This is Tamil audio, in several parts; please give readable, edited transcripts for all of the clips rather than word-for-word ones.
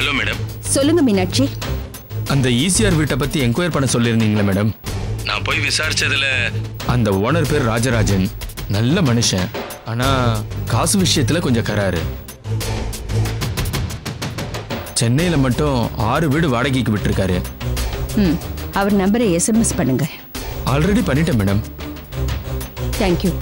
Hello madam. சொல்லுங்க மீனாட்சி. அந்த ஈசிஆர் வீட்டை பத்தி என்கொயர் பண்ண சொல்லியிருந்தீங்களா மேடம்? நான் போய் விசாரிச்சதுல அந்த ஓனர் பேர் ராஜராஜன். நல்ல மனுஷன். ஆனா காசு விஷயத்துல கொஞ்சம் கராரு. சென்னையில மட்டும் 6 வீடு வாடகைக்கு விட்டுருக்காரு. அவர் நம்பரை SMS பண்ணுங்க. ஆல்ரெடி பண்ணிட்டேன் மேடம். தேங்க்யூ.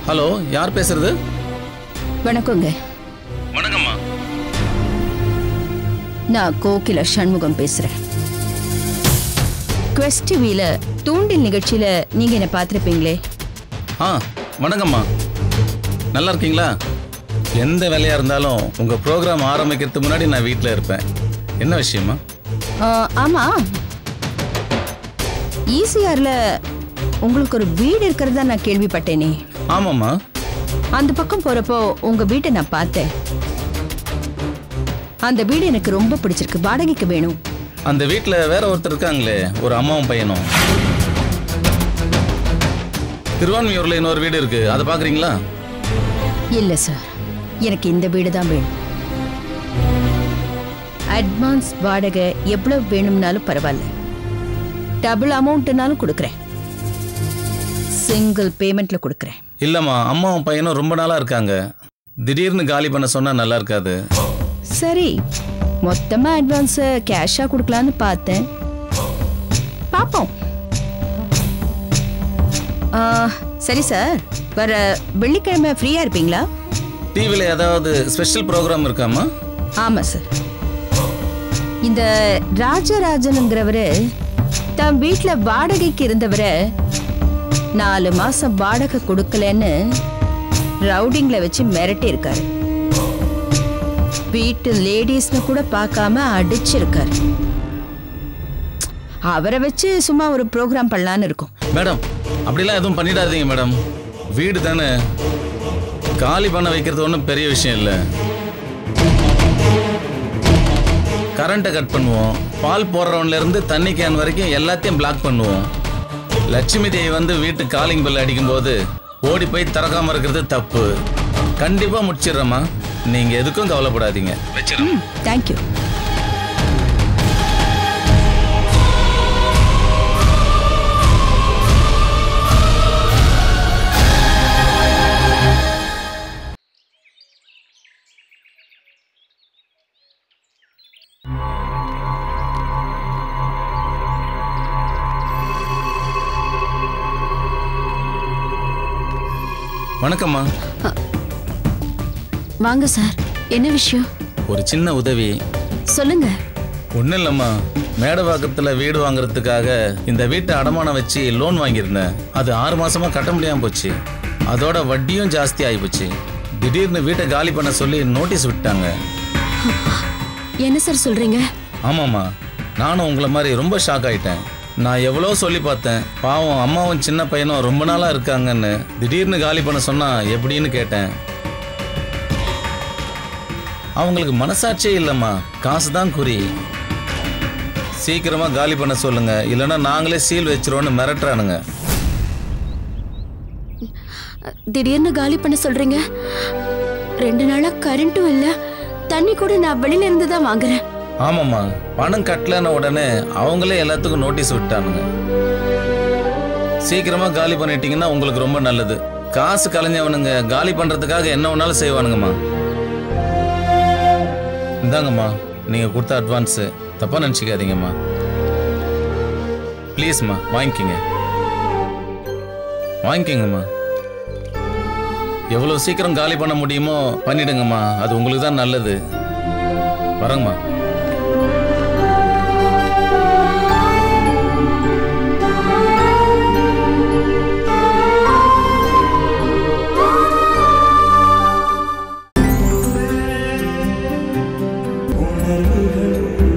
ஹலோ, யார் பேசுறது? வணக்கங்க. வணக்கம்மா. நான் கோகில சண்முகம் பேசுறேன். குவெஸ்ட் டிவில தூண்டில் நிகழ்ச்சியில நீங்க என்ன பார்த்திருப்பீங்களே? வணக்கம்மா. நல்லா இருக்கீங்களா? எந்த வேலையா இருந்தாலும் உங்க ப்ரோக்ராம் ஆரம்பிக்கிறதுக்கு முன்னாடி நான் வீட்டில் இருப்பேன். என்ன விஷயமா? ஆமா, ஈசிஆர்ல உங்களுக்கு ஒரு வீடு இருக்கிறதா நான் கேள்விப்பட்டேனே. ஆமாம்மா. அந்த பக்கம் போறப்போ உங்க வீட்டை நான் பார்த்தேன். அந்த வீடு எனக்கு ரொம்ப பிடிச்சிருக்கு. வாடகைக்கு வேணும். அந்த வீட்டில் வேற ஒருத்தர் இருக்காங்களே, ஒரு அம்மாவும் பையனும். திருவான்மியூர்ல இன்னொரு வீடு இருக்கு, அதை பாக்குறீங்களா? இல்ல சார், எனக்கு இந்த வீடு தான் வேணும். அட்வான்ஸ் வாடகை எவ்வளவு வேணும்னாலும் பரவாயில்ல. டபுள் அமௌண்ட்னாலும் கொடுக்குறேன். சிங்கிள் பேமெண்ட்ல கொடுக்குறேன். இல்லம்மா, அம்மாவும் பையனும் ரொம்ப நாளா இருக்காங்க. திடீர்னு காலி பண்ண சொன்னா நல்லா இருக்காது. சரி, மொத்தமா அட்வான்ஸ் கேஷா கொடுக்கலான்னு பார்த்தேன். பாப்போம். சரி சார், வர வெள்ளிக்கிழமை ஃப்ரீயா இருப்பீங்களா? டிவில ஏதாவது ஸ்பெஷல் ப்ரோக்ராம் இருக்காமா? ஆமா சார். இந்த ராஜராஜனுங்கிறவரு தம் வீட்டுல வாடகைக்கு இருந்தவரை 4 மாசம் வாடகை கொடுக்கலன்னு ரவுடிங்ல வச்சு மிரட்டி இருக்காரு. வீட்டு லேடிஸ்னு கூட பார்க்காம அடிச்சிருக்காரு. அவரை வச்சு சும்மா ஒரு ப்ரோக்ராம் பண்ணலான்னு இருக்கும். மேடம், அப்படிலாம் எதுவும் பண்ணிடாதீங்க மேடம். வீடு தானே, காலி பண்ண வைக்கிறது ஒன்றும் பெரிய விஷயம் இல்லை. கரண்ட்டை கட் பண்ணுவோம், பால் போடுறவன்ல இருந்து தண்ணி கேன் வரைக்கும் எல்லாத்தையும் பிளாக் பண்ணுவோம். லட்சுமி தேவி வந்து வீட்டு காலிங் பெல் அடிக்கும்போது ஓடி போய் திறக்காம இருக்கிறது தப்பு. கண்டிப்பா முடிச்சிடுறேம்மா, நீங்க எதுக்கும் கவலைப்படாதீங்க. வச்சிடுறேன். தேங்க்யூ. வணக்கம்மா. வாங்க சார். என்ன விஷயம்? ஒரு சின்ன உதவி. சொல்லுங்க. ஒன்றும் இல்லைம்மா, மேடவாக்கத்தில் வீடு வாங்குறதுக்காக இந்த வீட்டை அடமானம் வச்சு லோன் வாங்கியிருந்தேன். அது 6 மாசமா கட்ட முடியாமல் போச்சு. அதோட வட்டியும் ஜாஸ்தி ஆகிப்போச்சு. திடீர்னு வீட்டை காலி பண்ண சொல்லி நோட்டீஸ் விட்டாங்க. என்ன சார் சொல்றீங்க? ஆமாம்மா, நானும் உங்களை மாதிரி ரொம்ப ஷாக் ஆகிட்டேன். நான் எவ்வளோ சொல்லி பார்த்தேன். பாவம் அம்மாவும் சின்ன பையனும் ரொம்ப நாளாக இருக்காங்கன்னு. திடீர்னு காலி பண்ண சொன்னா எப்படின்னு கேட்டேன். அவங்களுக்கு மனசாட்சியே இல்லைம்மா, காசு தான் குறி. சீக்கிரமாக காலி பண்ண சொல்லுங்க, இல்லைன்னா நாங்களே சீல் வச்சிருவோன்னு மிரட்டுறானுங்க. திடீர்னு காலி பண்ண சொல்றீங்க? 2 நாளா கரண்ட்டும் இல்லை, தண்ணி கூட நான் வெளியில இருந்து தான் வாங்குறேன். ஆமாம்மா, பணம் கட்டலன்னு உடனே அவங்களே எல்லாத்துக்கும் நோட்டீஸ் விட்டானுங்க. சீக்கிரமாக காலி பண்ணிட்டீங்கன்னா உங்களுக்கு ரொம்ப நல்லது. காசு கலைஞ்சவனுங்க காலி பண்ணுறதுக்காக என்ன வேணாலும் செய்வானுங்கம்மா. இந்தாங்கம்மா, நீங்கள் கொடுத்த அட்வான்ஸு. தப்பாக நினச்சிக்காதீங்கம்மா. ப்ளீஸ்மா, வாங்கிக்கங்கம்மா. எவ்வளோ சீக்கிரம் காலி பண்ண முடியுமோ பண்ணிடுங்கம்மா. அது உங்களுக்கு தான் நல்லது. வரேங்கம்மா. உணர்வுகள்